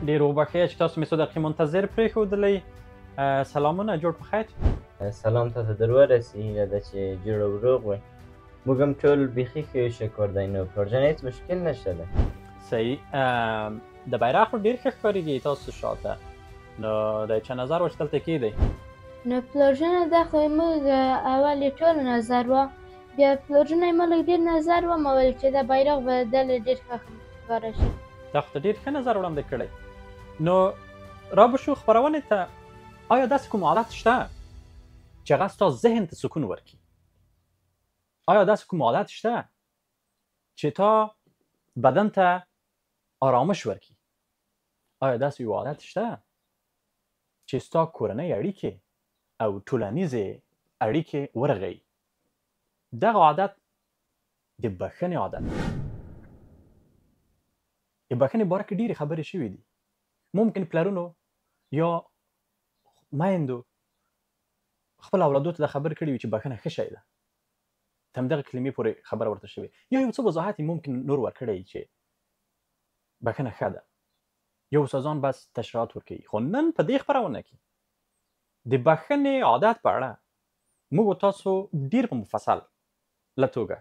ډېر وبښئ چې تاسو مې څو دقیقې منتظر پرېښودلی. سلامونه، جوړ په خیر. سلام تاته در ورسېږه ده چې جوړ او روغ وی. موږ هم ټول بیخي ښه یو، شکر دی. نو پلارجانه هېڅ مشکل نشته ده. صحیح. د بیرغ خو ډېر ښه ښکارېږي تاسو شاته، نو د چا نظر و چې دلته کېدی؟ نو پلارجانه دا خو موږ اول یې ټول نظر وه، بیا پلارجانه یې ما لږ ډېر نظر وه، ما ویل چې دا بیرغ به دلې ډېر ښه ښکاره شي. دا خو ته ډېر ښه نظر وړاندې کړی. نو را به شو خپرونې ته. آیا داسې کوم عادت شته چې هغه ستا ذهن ته سکون ورکړي؟ آیا داسې کوم عادت شته چې تا بدن ته آرامش ورکړي؟ آیا داسې یو عادت شته چې ستا کورنۍ اړیکې او ټولنیزې اړیکې ورغوي؟ دغه عادت د بښنې عادت دی. د بښنې باره کې ډېرې خبرې شوي دي. ممکن پلرونو یا میندو خپل اولادو ته دا خبرې کړي وي چې بښنه ښه شی ده. د همدغه کلمې پورې خبره ورته شوې، یا یو څه وضاحت یې ممکن نور ورکړی چې بښنه ښه ده. یو استادان بس تشریحات ورکوي. خو نن په دې خپرونه کې د بښنې عادت په اړه موږ تاسو ډېر په مفصل له توګه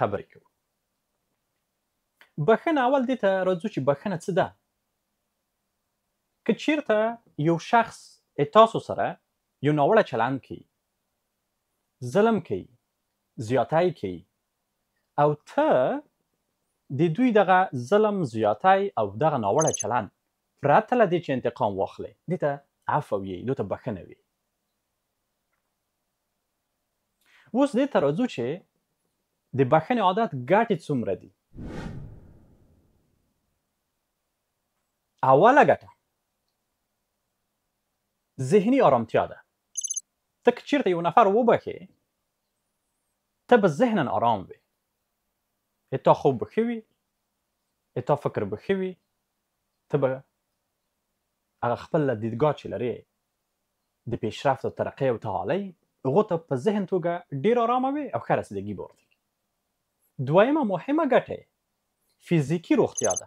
خبرې کوو. بښنه اول دې ته راځو چې بښنه څه ده. که چیرته یو شخص تاسو سره یو ناوړه چلند کوي، ظلم کوي، زیاتی کوي، او ته د دوی دغه ظلم، زیاتی او دغه ناوړه چلند پرته له دې چې انتقام واخلې، دې ته عفو ویې، دې ته بښنه ویې. اوس دې ته راځو چې د بښنې عادت ګټې څومره دي. اوله ګټه ذهني آرامتیا ده. ته که چیرته یو نفر وبښې، ته به ذهنا آرام وي. تا خوب به ښه وي، تا فکر به ښه وي، ته به هغه خپله دیدګاه چې لرې د پیشرفت او ترقۍ او تعالۍ، هغو ته په ذهن توګه ډېر آرامه وي او ښه رسیدګي به ورته وي. دویمه مهمه ګټه فزیکي روغتیا ده.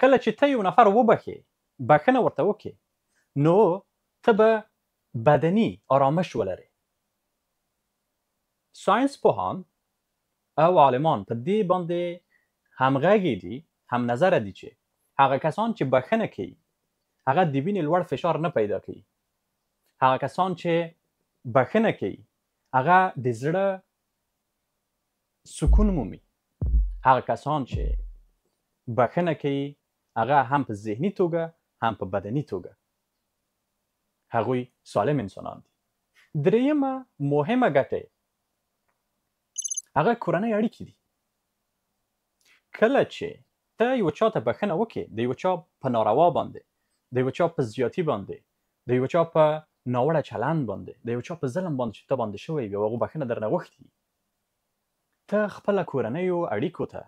کله چې ته یو نفر وبښې، بښنه ورته وکړې، نو ته به بدني آرامش ولرې. ساینس پوهان او عالمان په دې باندې همغږي دي، هم نظره دي چې هغه کسان چې بښنه کوي هغه د وینې لوړ فشار نه پیدا کوي. هغه کسان چې بښنه کوي هغه د زړه سکون مومي. هغه کسان چې بښنه کوي هغه هم په ذهني توګه هم په بدني توګه هغوی سالم انسانان دي. دریمه مهمه ګټه هغه کورنۍ اړیکې دي. کله چې ته یو چا ته بښنه وکړې، د یو چا په ناروا باندې، د یو چا په زیاتي باندې، د یو چا په ناوړه چلند باندې، د یو چا په ظلم باندې چې ته باندې شوی وي او هغو بښنه درنه غوښتي، ته خپله کورنیو اړیکو ته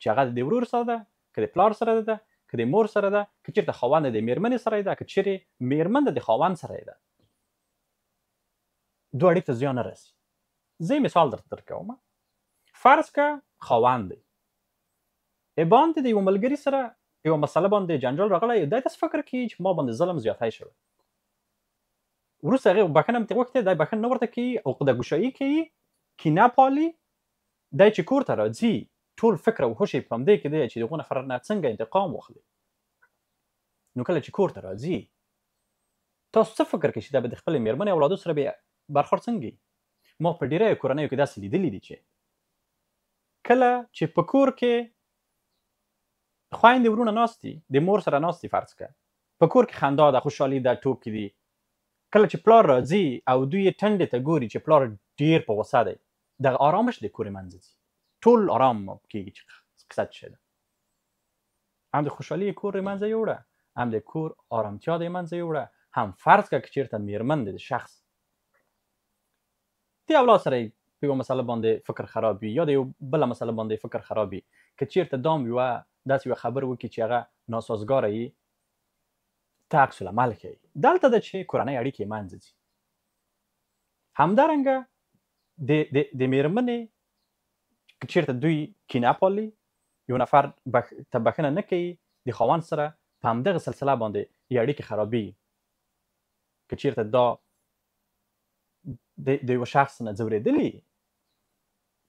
چې هغه د ورور سره ده، که د پلار سره ده، که د مور سره ده، که چېرته خاوند د مېرمنې سره ده، که چیرې مېرمن د خاوند سره ده، دوه اړیکو ته زیان نه رسي. زه یې مثال درته درکوم. فرض که خاوند دی، باندې د یو ملګري سره یو مسله باندې جنجال راغلی، دی داسې فکر کوي چې ما باندې ظلم زیاتی شوی. وروسته هغې بښنه مې ترې غوښتې، دی بښنه نه ورته کوي، عقده‌ګشایي کوي، کینه پالي. دی چې کور ته راځي، ټول فکر او هوش یې په همدې کې دی چې د هغو نفر نه څنګه انتقام واخلي. نو کله چې کور ته راځي، تاسو څه فکر کوئ چې دا به د خپلې مېرمنې اولادو سره به برخورد څنګه وي؟ ما په ډېریو کورنیو کې داسې لیدلي دي چې کله چې په کور کې خویندې وروڼه ناست دي، د مور سره ناست دي، فرض کړه په کور کې خندا ده، خوشحالي ده، ټوکې دي. کله چې پلار راځي او دوی یې ټنډې ته ګوري چې پلار ډېر په غوسه دی، دغه آرامش د کور منځ ځي، ټول آرام کېږي چې قصه څه ده. هم د خوشحالي کور د منځه یوړه، هم د کور آرامتیا د منځه یوړه، هم فرض کړه که چېرته مېرمن د شخص د اولاد سره په یوه مسله باندې فکر خراب وي یا د یو بله مسله باندې فکر خراب وي، که چېرته دام یوه داسې یوه خبره وکړي چې هغه ناسازګاره وي، ته عکس العمل کوي. دلته ده چې کورنۍ اړیکې منځه ځي. همدارنګه د مېرمنې که چېرته دوی کینه پالي، یو نفر ته بښنه نه کوي، د خاوند سره په همدغه سلسله باندې یې اړیکې خرابېږي. که چېرته دا د یوه شخص نه ځورېدلي،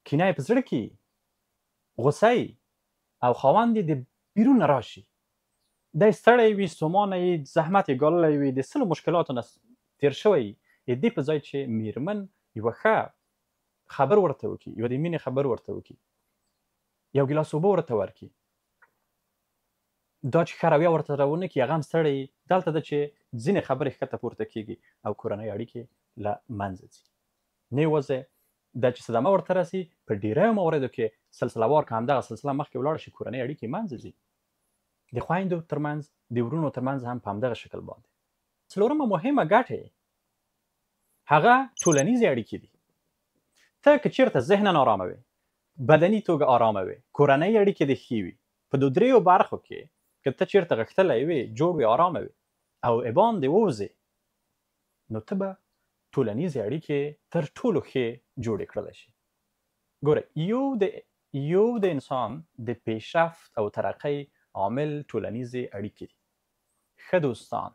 کینه یې په زړه کې، غوسه او خاوند یې د بیرون نه راشي، دی ستړی وي، ستومانه یې، زحمت یې ګاللی وي، د سلو مشکلاتو نه تېر شوی یي، د دې په ځای چې میرمن یوه ښه خبر ورته وکړي، یوه د مینې خبر ورته وکړي، یو ګیلاس اوبه ورته ورکړي، دا چې ښه رویه ورته راونه کړي، هغه هم ستړی یي. دلته ده چې ځینې خبرې ښکته پورته کېږي او کورنۍ اړیکې له منځه ځي. نه یوازې دا چې صدمه ورته رسي، په ډېریو مواردو کې سلسله وار که همدغه سلسله مخکې ولاړه شي، کورنۍ اړیکې منځه ځي. د خویندو ترمنځ، د ورونو ترمنځ هم په همدغه شکل باندې. څلورمه مهمه ګټې هغه ټولنیزې اړیکې دي. ته که چېرته ذهنا آرامه وې، بدني توګه آرامه وې، کورنۍ اړیکې دې ښې وي، په دو دریو برخو کې که ته چېرته غښتلی وې، جوړ وې، آرامه وې او ابام دې ووځې، نو ته به ټولنیزې اړیکې تر ټولو ښې جوړې کړلی شي. ګوره، یو د انسان د پیشرفت او ترقۍ عامل ټولنیزې اړیکې دي. ښه دوستان،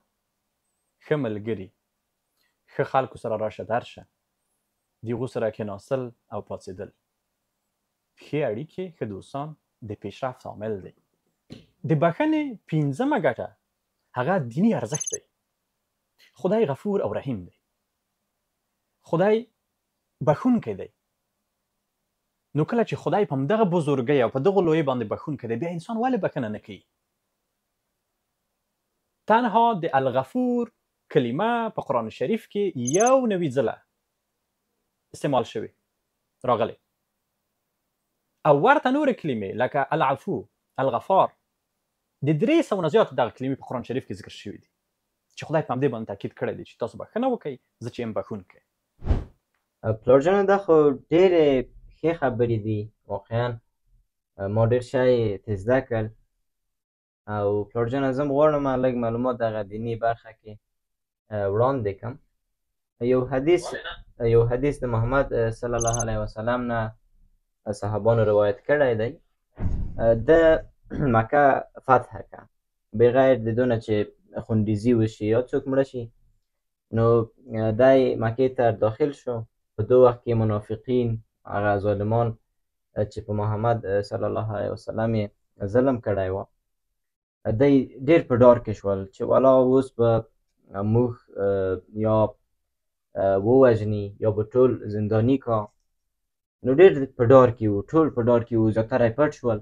ښه ملګري، ښه خلکو سره راشه درشه، د هغو سره کېناستل او پاڅېدل. ښې اړیکې، ښه دوستان د پیشرفت عامل دی. د بښنې پنځمه ګټه هغه دیني ارزښت دی. خدای غفور او رحیم دی. خدای بښونکی دی. نو کله چې خدای په همدغه بزرګۍ او په دغه لویۍ باندې بښونکی دی، بیا انسان ولې بښنه نه کوي؟ تنها د الغفور کلمه په قرآن شریف کې 91 ځله استعمال شوې راغلی، او ورته نورې کلمې لکه العفو، الغفار، د 300 نه زیات دغه کلمې په قرآن شریف کې ذکر شوي دي چې خدای په همدې باندې تاکید کړی دی چې تاسو بښنه وکئ، زه چې یم بښونکی. پلارجانه دا خو ډېرې ښې خبرې دي. واقعا ما ډېر شی ترې زده کړل او پلارجانه زه هم غواړم لږ معلومات دغه دیني برخه کې وړاندې کړم. یو حدیث د محمد صلی الله علیه وسلم نه صحابانو روایت کړی دی. د مکه فتح کړه بغیر د دونه چې خونریزي وشي یا څوک مړه شي، نو دی مکې ته داخل شو. په دو وخت کې منافقین، هغه ظالمان چې په محمد صلی الله علیه وسلم یې ظلم کړی و، دی ډېر په ډار کې شول چې والا اوس به موږ یا ووژني یا به ټول زنداني کا. نو ډېر په ډار کې وو، ټول په ډار کې وو، زیاتره یې پټ شول.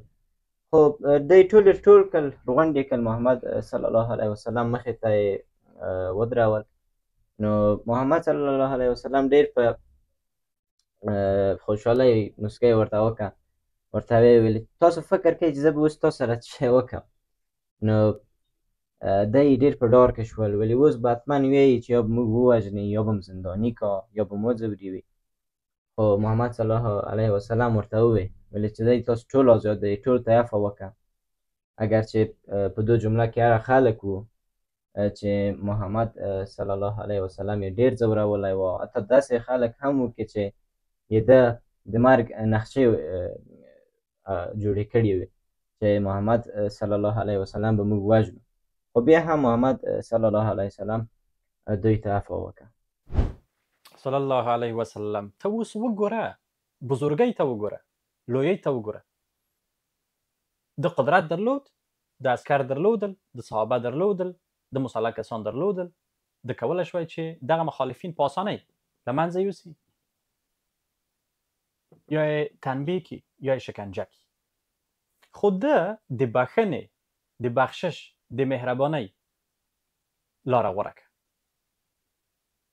خو دی ټول کړل، غونډ یې کړل، محمد صلی الله علیه وسلم مخې ته یې ودرول. نو محمد صلی الله علیه وسلم ډېر په خوشحالۍ مسکۍ ورته وکړه، ورته ویې ویل تاسو فکر کوئ چې زه به اوس تاسو سره څه شی وکړم؟ نو دی ډېر په ډار کې شول، ولې اوس به حتما ویې چې یا به موږ ووژني یا به م زنداني کا یا به مو ځوروي. خو محمد صلی الله علیه وسلم ورته وویل ولې چې دی تاسو ټول آزاد دی، ټول ته عفو وکړه. اگر چې په دو جمله کې هغه خلک وو چې محمد صلی الله علیه وسلم یې ډېر ځورولی و، حتی داسې خلک هم وو چې یې د مرګ نقشې جوړې کړې وې چې محمد صلی الله علیه وسلم به موږ وژنو. خو بیا هم محمد صلی الله علیه وسلم دوی ته عفو وکړه. صلی الله علیه وسلم ته اوس وګوره، بزرګۍ ته وګوره، لویۍ ته وګوره. د قدرت درلود، د عسکر درلودل، د صحابه درلودل، د مسلح کسان درلودل، د کولی شوی چې دغه مخالفین په اسانۍ له منځه یوسي، یا یې تنبیه کړي یا یې شکنجه کړي. خو ده د بښنې، د بخشش، د مهربانۍ لاره غوره کړه.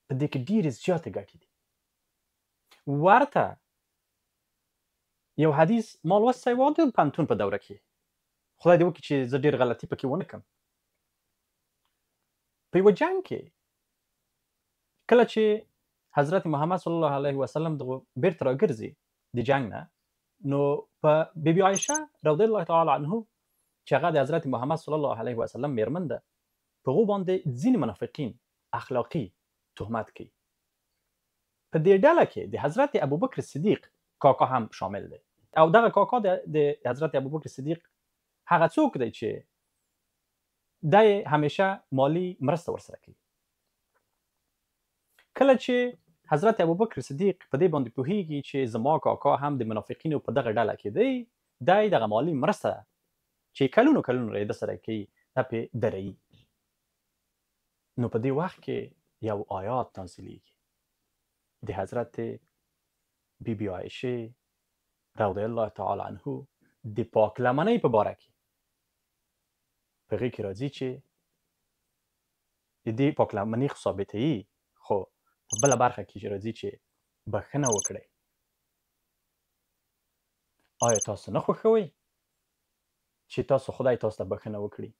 په دې کې ډېرې زیاتې ګټې دي. ورته یو حدیث ما لوستی و د پوهنتون په دوره کې، خدای دې وکړي چې زه ډېر غلطي پکې ونه کړم. په یوه جنګ کې کله چې حضرت محمد صلی الله علیه وسلم دغه بیرته راګرځي د جنګ نه، نو په بیبي عایشه رضی الله تعالی عنه چې هغه د حضرت محمد صلی الله علیه وسلم میرمن ده، په هغو باندې ځینې منافقین اخلاقي تهمت کوي. په دې ډله کې د حضرت ابوبکر صدیق کاکا هم شامل دی، او دغه کاکا د حضرت ابوبکر صدیق هغه څوک دی چې دا یې همیشه مالی مرسته ورسره کوي. کله چې حضرت ابوبکر صدیق په دې باندې پوهیږي چې زما کاکا هم د منافقینو په دغه ډله کې دی، دا یې دغه مالی مرسته چې کلونو یې د سره کوي دا پې دروي. نو په دې وخت کې یو آیات نازلیږي د حضرت بی بی عایشه رضی الله تعالی عنه د پاک لمنۍ په باره کې. په هغې کې راځي چې د دې پاک لمنۍ خو ثابتوي، خو په بله برخه کې چې راځي چې بښنه وکړئ. آیا تاسو نه خوښوئ چې تاسو خدای تاسو ته بښنه وکړي؟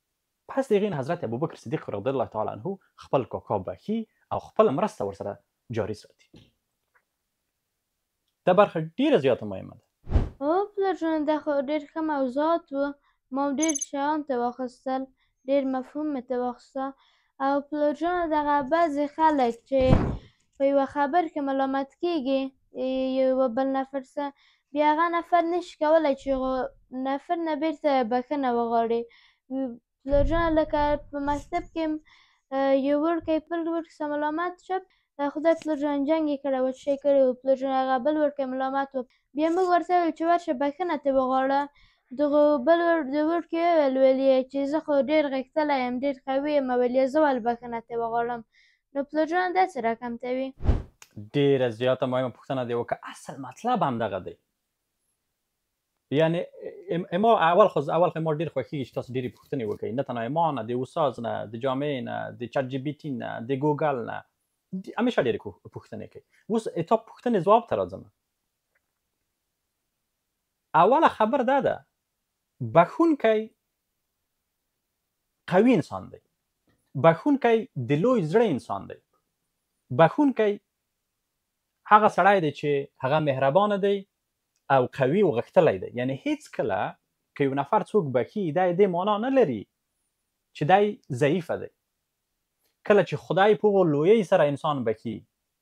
پس د هغې نه حضرت ابوبکر صدیق رضی الله تعالی عنه خپل کاکا بښي او خپله مرسته ورسره جاري ساتي. دا برخه ډېره زیاته مهمه ده. پلرجانه دا خو ډېر ښه موضوعات و، ما ډېر شیان ترې واخیستل، ډېر مفهوم مې ترې واخیسته. او پلرجانه دغه بعضې خلک چې په یوه خبر کې ملامت کېږي یو بل نفر څخه، بیا هغه نفر نشي کولی چې نفر نه بېرته بښنه وغواړي. پلرجانه لکه په مکتب کې یو وړکی بل وړکي سره ملامت شه، خدای پلرجانه جنګ یې کړی و، څه شی کړی و، پلرجانه هغه بل وړکی ملامت و، بیا موږ ورته وویل چې ورشه بښنه ترې وغواړه. دغه بل وړکي وویل چې زه خو ډېر غښتلی یم، ډېر قوي یم، ویل یې زه ولې بښنه ترې وغواړم. نو پلرجانه دا څه رقم کوي؟ ډېره زیاته مهمه پوښتنه دې وکړه. اصل مطلب همدغه دی. یعنې ما اول خو ما ډېر خوښېږي چې تاسو ډېرې پوښتنې وکړئ، نه تنها ما نه، د استاد نه، د جامعې نه، د چټ جي پي ټي نه، د ګوګل نه، همیشه ډېرې پوښتنې کوي. اوس تا پوښتنې ځواب ته راځم. اوله خبر دا ده، بښونکی قوي انسان دی، بښونکی د لوی زړه انسان دی، بښونکی هغه سړی دی چې هغه مهربانه دی او قوي او غښتلی دی. یعنې هیڅکله که یو نفر څوک بښي دا یې دې معنا نه لري چې دی ضعیفه دی. کله چې خدای په هغو لویۍ سره انسان بښي،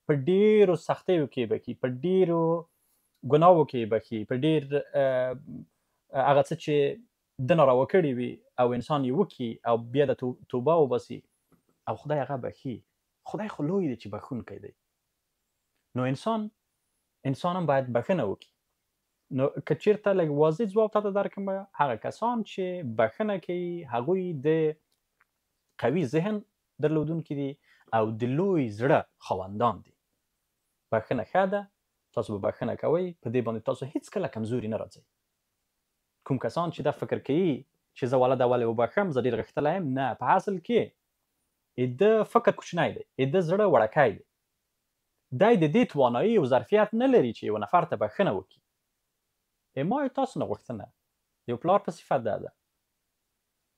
په ډېرو سختیو کې بښي، په ډېرو ګناهو کې بښي، په ډېر هغه څه چې ده ناروا کړي وي او انسان یې وکړي او بیا د توبه وباسي او خدای هغه بښي. خدای خو لوی دی چې بښونکی دی. نو انسان هم باید بښنه وکړي. نو که چېرته لږ واضح ځواب تاته درکړم، هغه کسان چې بښنه کوي هغوی د قوي ذهن درلودونکي دي او د لوی زړه خاوندان دي. بښنه ښه ده، تاسو به بښنه کوئ، په دې باندې تاسو هیڅکله کمزوري نه راځئ. کوم کسان چې دا فکر کوي چې زه والا دا ولې وبښم، زه ډېر غښتلی یم، نه، په اصل کې د فکر کوچنی دی، د زړه وړکی دی. دی د دې توانایي او ظرفیت نه لري چې یو نفر ته بښنه وکړي. ما یې تاسو نه غوښتنه، یو پلار په صفت دا ده،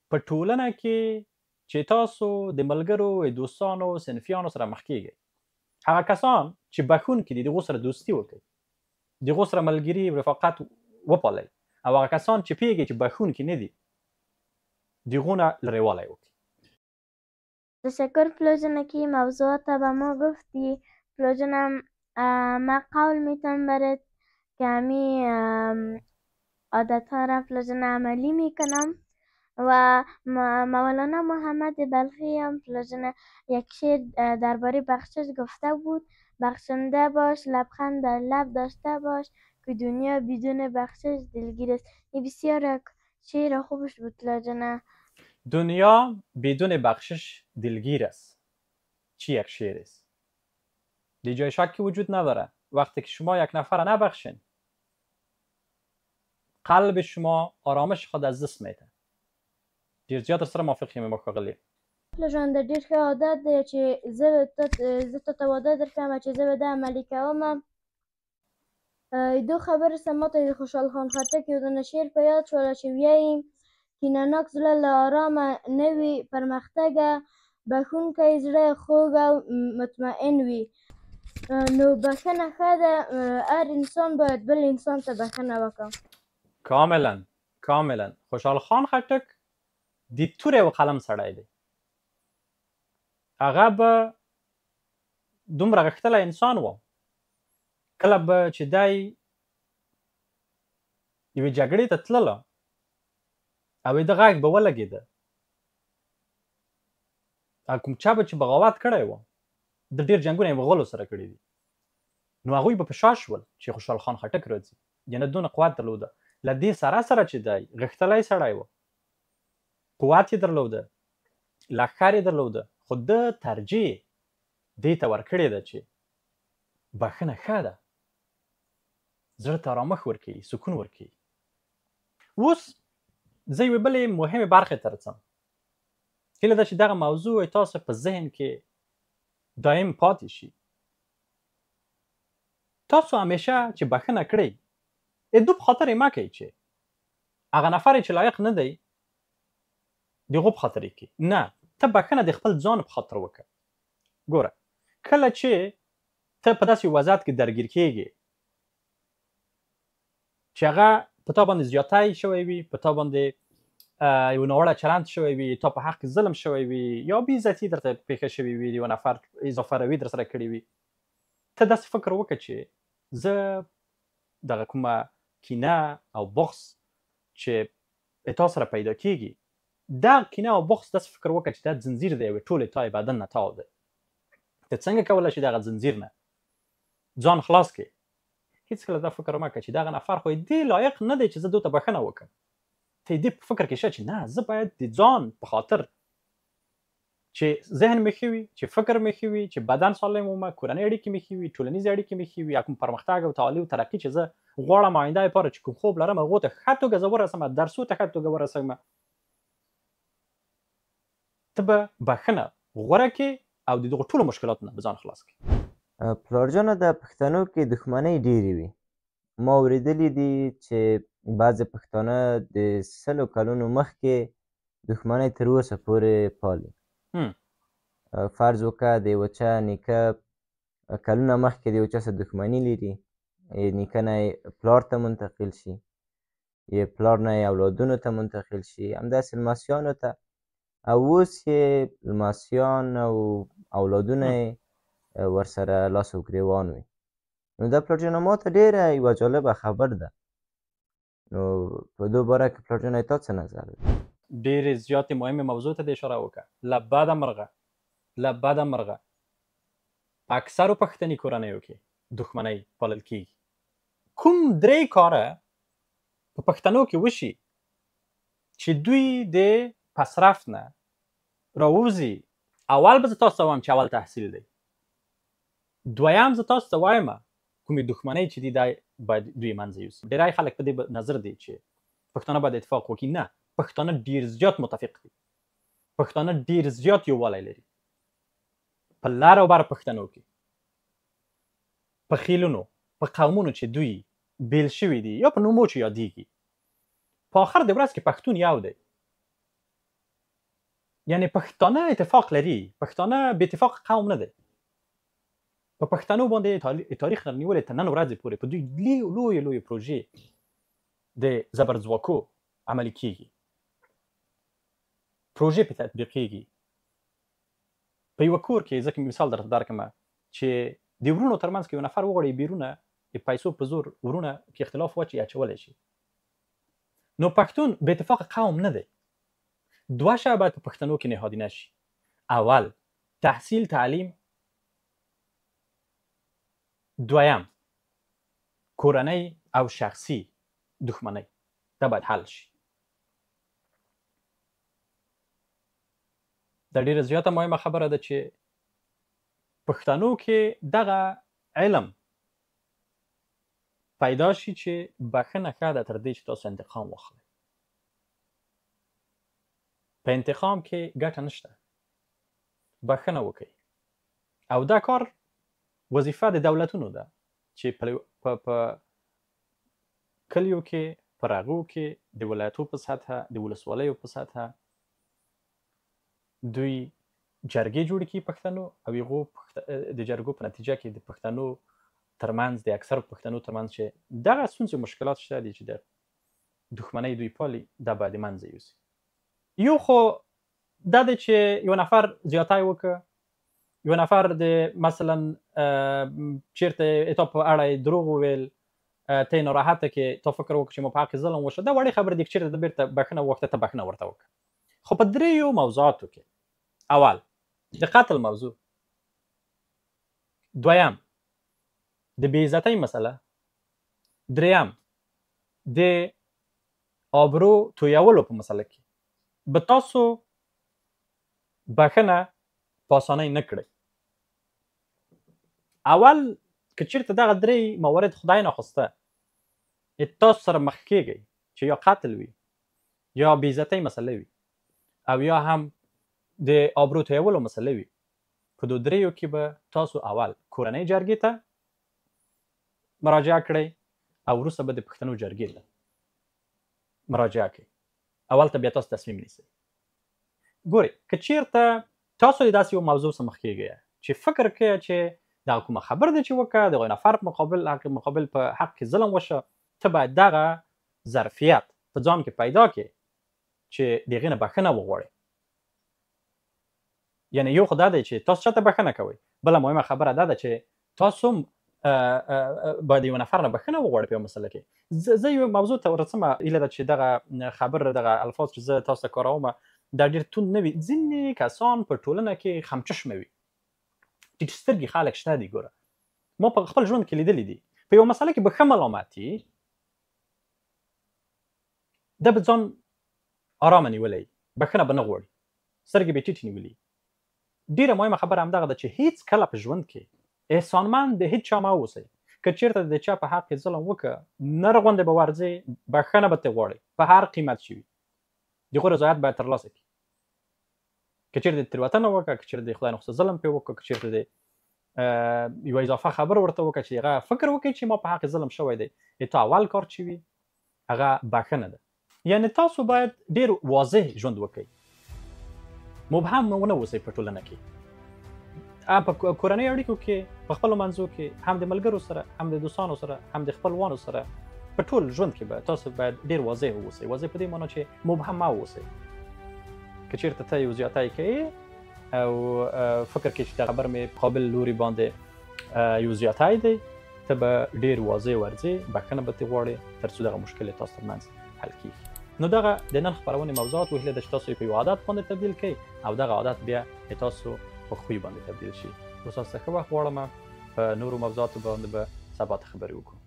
په ټولنه کې چې تاسو د ملګرو، دوستانو، صنفیانو سره مخ کېږئ، هغه کسان چې بښونکي دي د هغو سره دوستي وکړئ، د هغو سره ملګري رفاقت وپالئ، او هغه کسان چې پوهېږئ چې بښونکي نه دي د هغو نه لرېوالی وکړئ. تشکر فلوجنا کی موضوعات با ما گفتی. فلوجنا ما قول میتونم که همی عادت ها را فلوجنا عملی میکنم و مولانا محمد بلخی هم فلوجنا یک شعر درباره بخشش گفته بود: بخشنده باش، لبخند در لب داشته باش، که دنیا بدون بخشش دلگیر است. این بسیار شعر خوبش بود فلوجنا. دنیا بدون بخشش دلگیر است. چی یک شعر است؟ دی جای شکی وجود نداره. وقتی که شما یک نفر نبخشین، قلب شما آرامش خود از دست میده. ډیر زیات سره موافقیم ما ښاغلی. پلرجان د ډېر ښه عادت دی چې زه ته وعده درکوم چې زه به دا عملي کوم. دو خبر سره ماته د خوشحال خان خټک یو دانه شعر په یاد شوله چې وایي: کینهناک زړه له آرامه نه وي پرمختګه، بښونکی زړه خوږ او مطمئن وي. نو بښنه ښه ده، هر انسان باید بل انسان ته بښنه وکړي. کاملا. خوشحال خان خټک د تورې او قلم سړی دی. هغه به دومره غښتلی انسان و، کله به چې دی یوې جګړې ته تلله او د غږ به ولګېده، کوم چا به چې بغاوت کړی و د ډېر جنګونه یې مغولو سره کړي دي نو هغوی به په شا شول چې خوشحال خان خټک راځي یعنې دونه قوت درلوده له دې سره سره چې دی غښتلی سړی و قوت یې درلوده لښکر یې درلوده خو ده ترجیح دې ته ورکړې ده چې بښنه ښه ده زړه ته آرامښت ورکوي سکون ورکوي اوس زه یوې بلې مهمې برخې ته رسم هیله ده چې دغه موضوع تاسو په ذهن کې دایم پاتې شي تاسو همیشه چې بښنه کړئ دو په خاطر یې مه کوئ چې هغه نفر چې لایق نه دی د هغو په خاطر یې کوي نه ته بښنه د خپل ځان په خاطر وکړه ګوره کله چې ته په داسې وضعیت کې درګیر کېږي چې هغه په تا باندې زیاتی شوی وي په تا باندې یو ناوړه چلند شوی وي تا په حق کې ظلم شوی وي یا بېعزتي درته پېښه شوې وي د یو نفر اضافه روي در سره کړې وي ته داسې فکر وکړه چې زه دغه کومه کینه او بغض چې تا سره پیدا کېږي دا کینه او بغض داسې فکر وکړه چې دا زنځیر دی یوې ټولې تای بدن نه تاو دی ته څنګه کولی شي دغه زنځیر نه ځان خلاص کړې هېڅکله دا فکر مه کوه چې دغه نفر خو دې لایق نه دی چې زه دوی ته بښنه وکړم ته دې په فکر کې شه چې نه زه باید د ځان په خاطر چې ذهن مې ښه وي چې فکر مې ښه وي چې بدن سالم ومه کورنۍ اړیکې مې ښې وي ټولنیزې اړیکې مې ښې وي یا کوم پرمختګ او تعالي او ترقي چې زه غواړم آینده لپاره چې کوم خوب لرم هغو ته ښه توګه زه ورسم درسو ته ښه توګه ورسوم ته به بښنه غوره کړې او د دغو ټولو مشکلاتو نه به ځان خلاص کړې پلارجانو د پښتنو کې دښمنۍ ډېرې وي ما اورېدلي دي چې بعضې پښتانه د 100 کلونو مخکې دښمنۍ تر اوسه پورې پالي فرض وکړه د یوه چا نیکه کلونه مخکې د یو چا سره دښمني لري نیکه نه یې پلار ته منتقل شي یا پلار نه یې اولادونو ته منتقل شي همداسې لمسیانو ته او اوس یې لمسیان او اولادونه یې ورسره لاس او ګریوان وي نو دا پلارجانه ما ته ډېره یوه جالبه خبر ده نو په دې باره کې پلارجانه تا څه نظر دی ډېرې زیاتې مهمې موضوع ته دې اشاره وکړه له بده مرغه په اکثرو پښتني کورنیو کې دښمنۍ پالل کېږي کوم 3 کاره په پښتنو کې وشي چې دوی د پسرفت نه راووځي اول به زه تاسو ته وایم چې اول تحصیل دی دویم زه تاسو ته وایم کومې دښمنۍ چې دي دا باید دوی منځه یوسي ډېری خلک په دې نظر دی چې پښتانه باید اتفاق وکړي نه پښتانه ډېر زیات متفق دي پښتانه ډېر زیات یووالی لري په لر او بر پښتنو کې په خیلونو په قومونو چې دوی بیل شوي دي یا په نومو چې یادیږي په آخر د ورځ کې پښتون یو دی یعنی پښتانه اتفاق لري پښتانه بې اتفاق قوم نه دی په پښتنو باندې تاریخ نه نیولې تر نن ورځې پورې په دوی لویې پروژې د زبرځواکو عملي کېږي پروژې په تطبیقېږي په یوه کور کې ځکه مثال درته درکړم چې د ورونو ترمنځ کې یو نفر وغواړي بیرونه د پیسو په زور ورونه کې اختلاف واچي اچولی شي نو پښتون بې اتفاقه قوم نه دی 2 شیان باید په پښتنو کې نهادینه شي اول تحصیل تعلیم دویم کورنۍ او شخصي دښمنۍ دا باید حل شي دا ډېره زیاته مهمه خبره ده چې پښتنو کې دغه علم پیدا شي چې بښنه ښه ده تر دې چې تاسو انتقام واخلئ په انتقام کې ګټه نشته بښنه وکړئ او دا کار وظیفه د دولتونو ده چې په کلیو کې په رغو کې د ولایتو په سطحه د ولسوالیو په سطحه دوی جرګې جوړې کړي پښتنو او هغو د جرګو په نتیجه کې د پښتنو ترمنځ د اکثرو پښتنو ترمنځ چې دغه ستونزې مشکلات شته دي چې د دښمنۍ دوی پالي دا باید د منځه یوسي یو خو دا دی چې یو نفر زیاتی وکړه یو نفر د مثلا چیرته تا په اړه دروغ وویل ته یې ناراحته کې تا فکر وکړه چې ما په حق ظلم وشو دا وړې خبرې دي چې چیرته د بیرته بښنه وغوښته ته بښنه ورته وکړه خو په 3 موضوعاتو کې اول د قتل موضوع، دویم د بې عزتۍ مسله، دریم د آبرو تویولو په مسله کې به تاسو بخښنه په اسانۍ نه کړئ. اول که چېرته دغه درې موارد خدای ناخواسته تاسو سره مخ کېږئ چې یا قتل وي یا بې عزتۍ مسله وي او یا هم د آبرو تویولو مسله وي، په دو دریو کې به تاسو اول کورنۍ جرګې ته مراجعه کړئ او وروسته به د پښتنو جرګې ته مراجعه کوئ. اول ته بیا تاسو تصمیم نیسئ. ګورئ که چېرته تاسو د داسې یو موضوع سره مخ کېږئ چې فکر کوئ چې دغه کومه خبر دی چې وکړه د هغوی نفر په مقابل په حق کې ظلم وشه، ته باید دغه ظرفیت په ځان کې پیدا کړې چې د هغې نه بښنه وغواړې. یعنې یو خو دا دی چې تاسو چاته بښنه کوئ، بله مهمه خبره دا ده چې تاسو هم باید یو نفر نه بښنه وغواړئ په یو مسله کې. زه یو موضوع ته ورڅمه هیله ده چې دغه خبر دغه الفاظ چې زه تاسو ته کاروم دا ډېر توند نه وي. ځینې کسان په ټولنه کې خمچشمه وي، ټیټ سترګې خلک شته دي. ګوره ما په خپل ژوند کې لیدلي دي، په یو مسله کې به ښه ملامتي ده به ځان ارامه نیولی، بښنه به نه غواړي، سترګې به ټیټې نیولي. ډېره مهمه خبره همدغه ده چې هیڅ کله په ژوند کې احسانمند د هیڅ چا مه اوسئ. که چېرته د چا په حق کې ظلم وکړه، نر غوندې به ورځئ، بښنه به ترې غواړئ په هر قیمت چې وي. د هغوی رضایت باید ترلاسه کړي. که چېرته د تېروتنه وکړه، که چېرته د خدای نخواسته ظلم پرې وکړه، که چېرته د یوه اضافه خبر ورته وکړه چې هغه فکر وکړي چې ما په حق ظلم شوی دی، د تا اول کار چې وي هغه بښنه ده. یعنې تاسو باید ډېر واضح ژوند وکړئ، مبهم ونه اوسئ په ټولنه کې. په کورنۍ اړیکو کې، په خپلو منځو کې، هم د ملګرو سره، هم د دوستانو سره، هم د خپلوانو سره، په ټول ژوند کې به تاسو باید ډېر واضح واوسئ. واضح په دې معنی چې مبهم مه اوسئ. که چېرته ته یو زیاتی کوې او فکر کوې چې دا خبر مې مقابل لوري باندې یو زیاتی دی، ته به ډېر واضح ورځې، بښنه به ترې غواړې تر څو دغه مشکل یې تاسو ترمنځ حل کېږي. نو دغه د نن خپرونې موضوعات هیله ده چې تاسو یې په یو عادت باندې تبدیل کړئ او دغه عادت بیا د تاسو په خوی باندې تبدیل شي. اوس تاسو ته ښه وخت غواړم. په نورو موضوعاتو باندې به سبا ته خبرې وکړو.